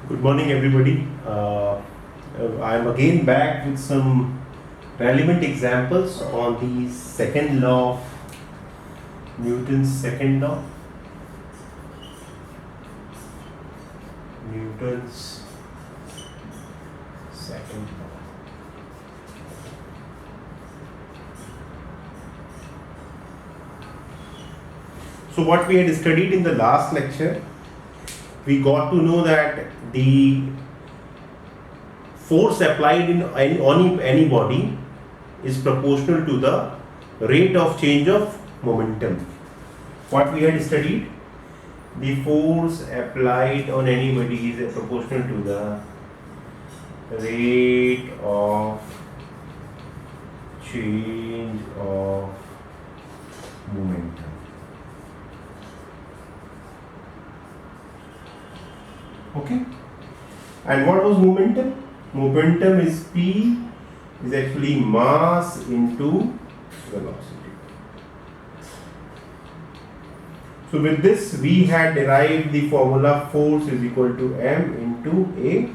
Good morning, everybody. I'm again back with some relevant examples on the second law of Newton's second law. Newton's second law. So, what we had studied in the last lecture, we got to know that the force applied on any body is proportional to the rate of change of momentum. What we had studied, the force applied on any body is proportional to the rate of change of momentum. Okay, and what was momentum? Momentum is P is actually mass into velocity. So with this we had derived the formula force is equal to m into A,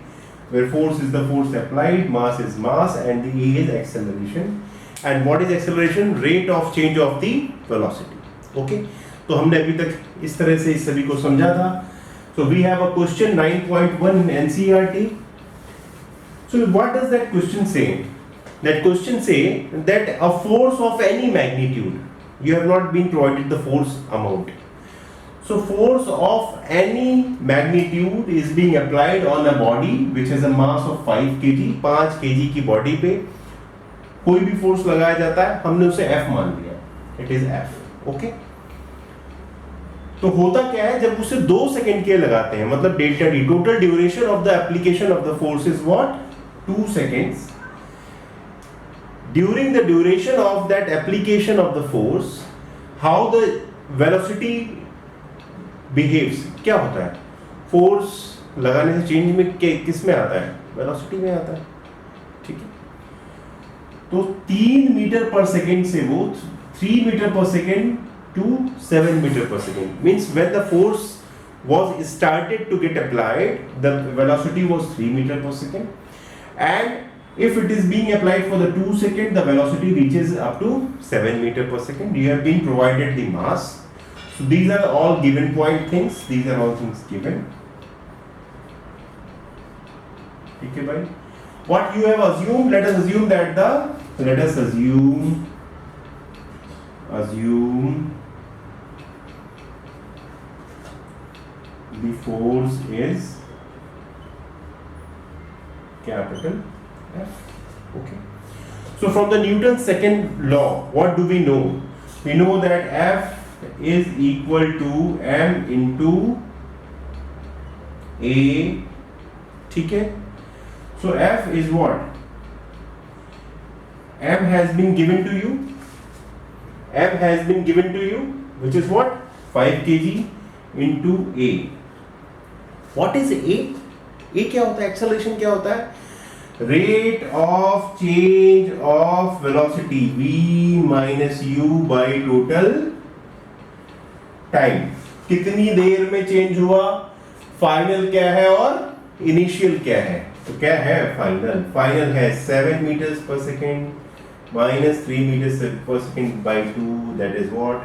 where force is the force applied, mass is mass, and the A is acceleration. And what is acceleration? Rate of change of the velocity. Okay, तो हमने अभी तक इस तरह से इस सभी को समझा था. So we have a question 9.1 in NCERT. So what does that question say? That question say that a force of any magnitude, you have not been provided the force amount. So force of any magnitude is being applied on a body which has a mass of 5 kg, 5 kg की body पे कोई भी force लगाया जाता है, हमने उसे F मान लिया. It is F. Okay? तो होता क्या है जब उसे 2 सेकंड के लगाते हैं, मतलब delta D, total duration of the application of the force is what 2 seconds. During the duration of that application of the force, how the velocity behaves, क्या होता है, फोर्स लगाने से चेंज में किस में आता है, वेलोसिटी में आता है. ठीक है, तो 3 मीटर पर सेकंड से वो 3 मीटर पर second to 7 meter per second, means when the force was started to get applied, the velocity was 3 meter per second, and if it is being applied for the 2 second, the velocity reaches up to 7 meter per second. You have been provided the mass, so these are all given point things, these are all things given. Okay, bhai, what you have assumed, let us assume the force is capital F. Okay. So from the Newton's second law, what do we know? We know that F is equal to m into A. ठीक है. So F is what? M has been given to you. M has been given to you, which is what? 5 kg into A. What is A? A क्या होता है? Acceleration क्या होता है? Rate of change of velocity V minus U by total time. कितनी देर में change हुआ? Final क्या है और इनिशियल क्या है? तो क्या है फाइनल? फाइनल है 7 meters per second minus 3 meters per second by 2, that is what?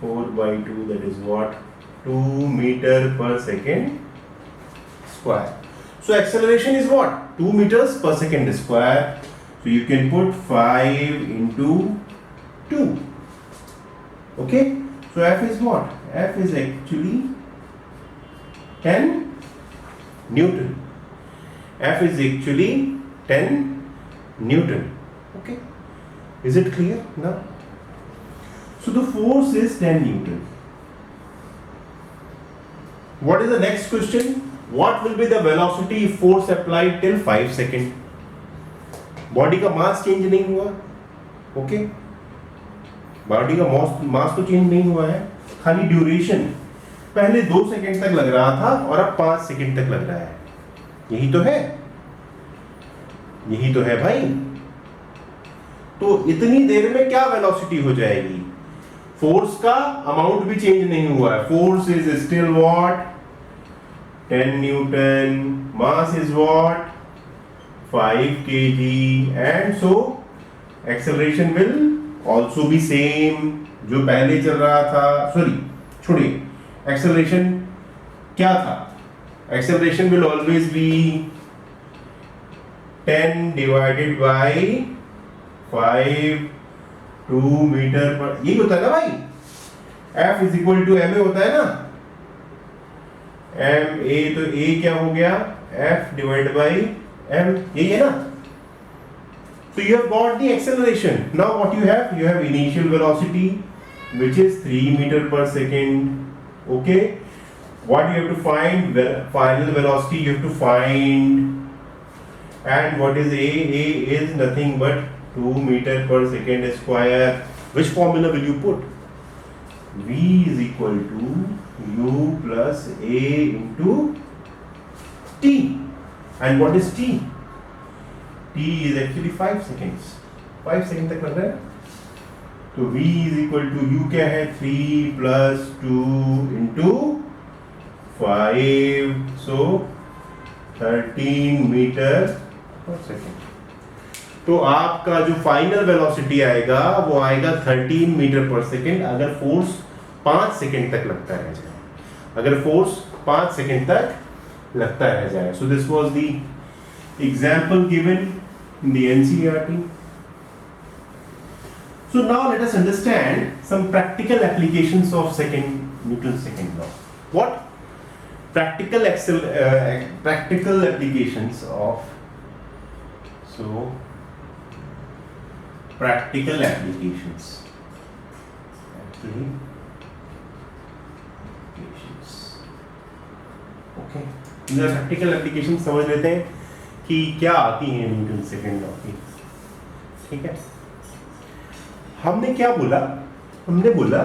4 by 2, that is what? 2 meter per second square. So acceleration is what? 2 meters per second square. So you can put 5 into 2. Okay? So F is what? F is actually 10 Newton. F is actually 10 Newton. Okay? Is it clear now? So the force is 10 Newton. What is the next question? What will be the velocity if force applied till 5 seconds? Body का mass change नहीं हुआ. Okay, body का मास तो change नहीं हुआ है, खाली duration पहले 2 सेकंड तक लग रहा था और अब 5 सेकंड तक लग रहा है. यही तो है, यही तो है भाई. तो इतनी देर में क्या वेलोसिटी हो जाएगी? फोर्स का अमाउंट भी चेंज नहीं हुआ है. Force is still what? 10 Newton, mass is what? 5 kg, and so acceleration will also be same. जो पहले चल रहा था, सॉरी छोड़िए, acceleration क्या था? Acceleration will always be 10 divided by 5 2 metre पर, यही होता है ना भाई? F is equal to ma होता है ना? ma, तो a क्या हो गया? F divided by m, यही है ना? So you have got the acceleration. Now what you have? You have initial velocity, which is 3 meter per second. Okay. What you have to find? Final velocity you have to find. And what is a? A is nothing but 2 meter per second square. Which formula will you put? V is equal to u plus a into t. And what is t? T is actually 5 seconds. 5 second तक लग रहा है. तो v is equal to u क्या है? 3 plus 2 into 5. So 13 metre पर second. तो आपका जो फाइनल वेलोसिटी आएगा वो आएगा 13 मीटर पर सेकंड अगर फोर्स 5 सेकंड तक लगता रह जाए. अगर फोर्स 5 सेकंड तक लगता रह जाए. So this was the example given in the NCERT. So now let us understand some practical applications of Newton's second law. What practical applications of practical applications. Okay. These are practical applications. समझ लेते हैं कि क्या आती है Newton second law की. ठीक है. हमने क्या बोला? हमने बोला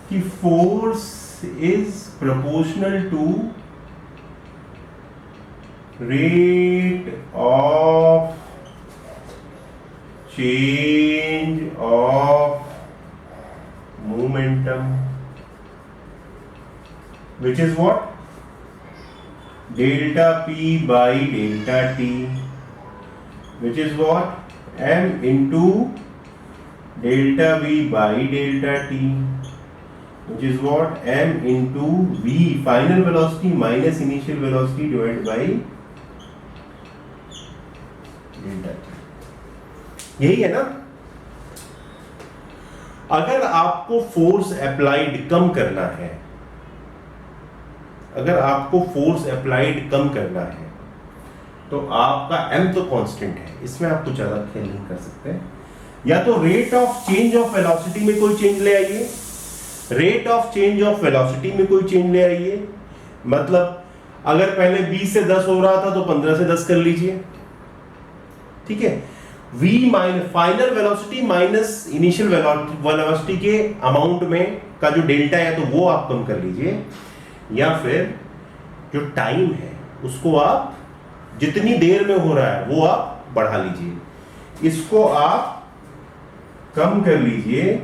कि force is proportional to rate of change of momentum, which is what? delta p by delta t, which is what? m into delta v by delta t, which is what? m into v final velocity minus initial velocity divided by delta t. यही है ना? अगर आपको force applied कम करना है, अगर आपको force applied कम करना है तो आपका m तो कांस्टेंट है, इसमें आप कुछ ज्यादा खेल नहीं कर सकते. या तो rate of change of velocity में कोई चेंज ले आइए, rate of change of velocity में कोई चेंज ले आइए. मतलब अगर पहले 20 से 10 हो रहा था तो 15 से 10 कर लीजिए. ठीक है. v minus final velocity minus initial velocity के अमाउंट में का जो डेल्टा है तो वो आप कम कर लीजिए. या फिर जो टाइम है उसको आप जितनी देर में हो रहा है वो आप बढ़ा लीजिए. इसको आप कम कर लीजिए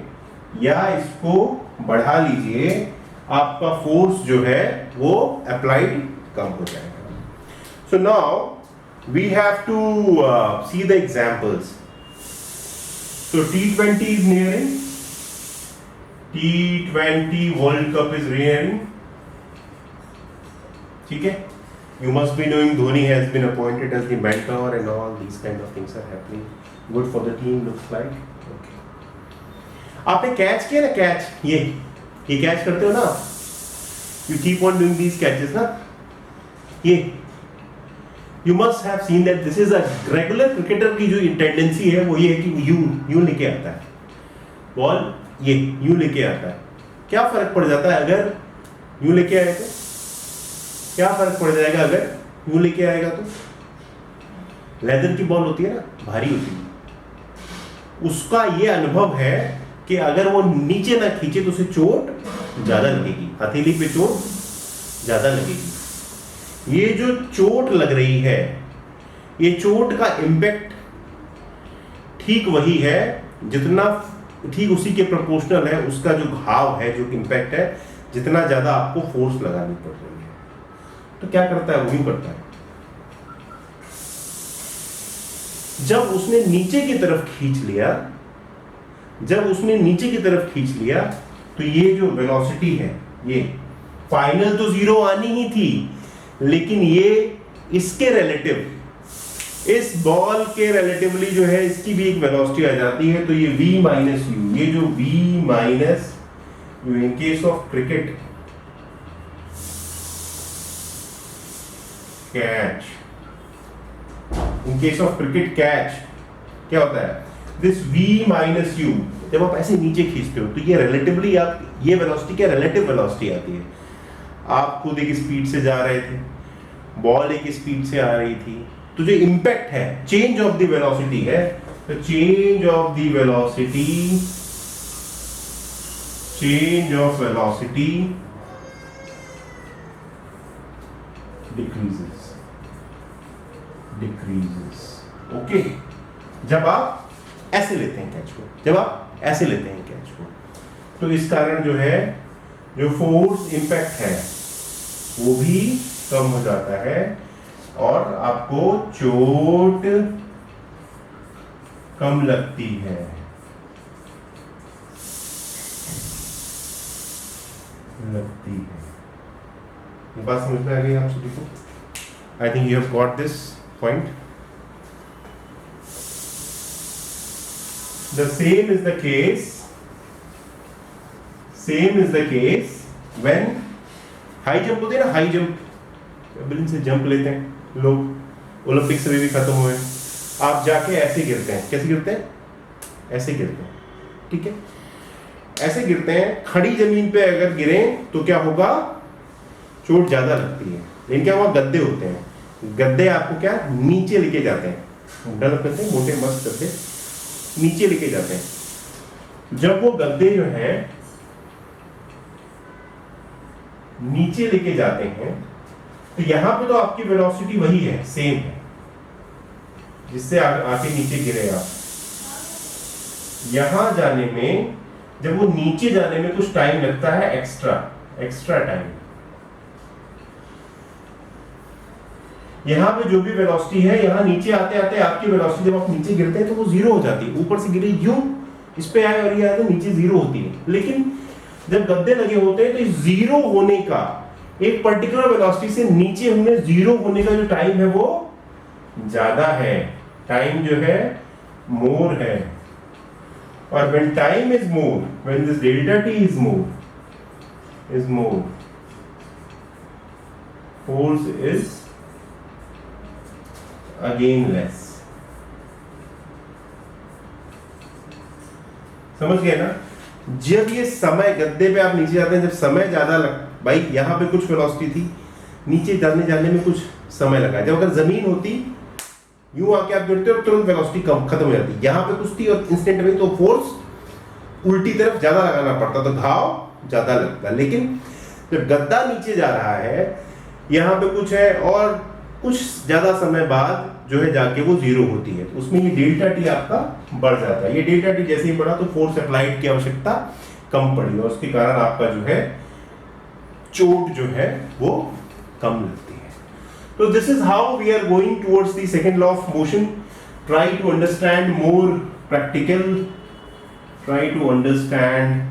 या इसको बढ़ा लीजिए. आपका फोर्स जो है वो अप्लाइड कम हो जाएगा. So now we have to see the examples. So T20 is nearing. T20 world cup is nearing. ठीक है. You must be knowing Dhoni has been appointed as the mentor and all these kind of things are happening. Good for the team looks like. Okay. आपने catch किया ना? Catch ये catch करते हो ना? You keep on doing these catches ना? ये you must have seen that this is a regular cricketer की जो टेंडेंसी है वो ये है कि यूं लेके आता है बॉल, ये यूं लेके आता है. क्या फर्क पड़ जाता है अगर यूं लेके आए तो? क्या फर्क पड़ जाएगा अगर यूं लेके आएगा तो? लेदर की बॉल होती है ना, भारी होती है. उसका ये अनुभव है कि अगर वो नीचे ना खींचे तो उसे चोट ज्यादा लगेगी, हथेली पे चोट ज्यादा लगेगी. ये जो चोट लग रही है, ये चोट का इम्पैक्ट ठीक वही है जितना, ठीक उसी के प्रोपोर्शनल है उसका जो घाव है, जो इम्पैक्ट है, जितना ज्यादा आपको फोर्स लगानी पड़ रही है. तो क्या करता है, वो यूं करता है। जब उसने नीचे की तरफ खींच लिया, तो ये जो वेलोसिटी है, ये फाइनल तो 0 आनी ही थी, लेकिन ये इसके रिलेटिव, इस बॉल के रिलेटिवली जो है इसकी भी एक वेलोसिटी आ जाती है। तो ये v माइनस यू, ये जो v minus you in case of cricket catch, in case of cricket catch क्या होता है, दिस v माइनस यू, जब आप ऐसे नीचे खींचते हो तो ये रिलेटिवली आप, ये वेलोसिटी क्या रिलेटिव वेलोसिटी आती है। आप खुद एक स्पीड से जा रहे थे, बॉल एक स्पीड से आ रही थी, तो जो इंपैक्ट है चेंज ऑफ द वेलोसिटी है, तो change of velocity decreases. Okay, जब आप ऐसे लेते हैं कैच को, तो इस कारण जो है, जो फोर्स इंपैक्ट है वो भी कम हो जाता है और आपको चोट कम लगती है। ये बात समझ में आ गई आप सभी को? I think you have got this point. The same is the case when high jump होते हैं ना, हाई जंप, बिल्डिंग से जंप लेते हैं लोग, ओलंपिक्स में भी खत्म हुए, आप जाके ऐसे गिरते हैं, कैसे गिरते हैं, ऐसे गिरते हैं, ठीक है, ऐसे गिरते हैं। खड़ी जमीन पे अगर गिरे तो क्या होगा, चोट ज्यादा लगती है, लेकिन क्या हुआ, गद्दे होते हैं, गद्दे आपको क्या नीचे लेके जाते हैं, डेवलप करते हैं, मोटे मस्त गद्दे नीचे लेके जाते हैं। जब वो गद्दे जो है नीचे लेके जाते हैं, तो यहां पे तो आपकी वेलोसिटी वही है, सेम है, जिससे आके नीचे गिरे आप। यहां जाने में, जब वो नीचे जाने में कुछ टाइम लगता है, एक्स्ट्रा टाइम। यहां पे जो भी वेलोसिटी है, यहां नीचे आते आते आपकी वेलोसिटी, जब आप नीचे गिरते हैं तो वो 0 हो जाती है। ऊपर से गिरे यूं, इस पे आए और ये आए तो नीचे 0 होती है। लेकिन जब गद्दे लगे होते हैं तो इस 0 होने का, एक पर्टिकुलर वेलोसिटी से नीचे होने 0 होने का जो टाइम है वो ज्यादा है, टाइम जो है मोर है। और when time is more, when this delta t is more, force is again less। समझ गए ना? जब ये समय, गद्दे पे आप नीचे जाते हैं, जब समय ज्यादा भाई यहाँ पे कुछ वेलोसिटी थी, नीचे जाने में कुछ समय लगा। जब अगर जमीन होती, यूं आके आप गिरते हो, तुरंत वेलोसिटी खत्म हो जाती। यहाँ पे कुछ थी और इंस्टेंट में तो फोर्स उल्टी तरफ ज्यादा लगाना पड़ता, तो घाव ज्यादा लगता। लेकिन जब गद्दा नीचे जा रहा है, यहाँ पे कुछ है और कुछ ज्यादा समय बाद जो है जाके वो 0 होती है, तो उसमें ये डेल्टा टी आपका बढ़ जाता है। ये डेल्टा टी जैसे ही बढ़ा तो फोर्स अप्लाइड की आवश्यकता कम पड़ी और उसके कारण आपका जो है चोट जो है वो कम लगती है। तो this is how we are going towards the second law of motion. Try to understand more practical, try to understand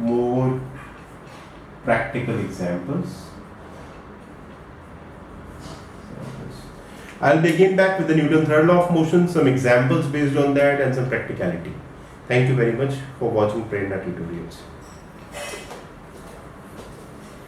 more practical examples. I'll begin back with the Newton's third law of motion, some examples based on that and some practicality. Thank you very much for watching Prerna Tutorials.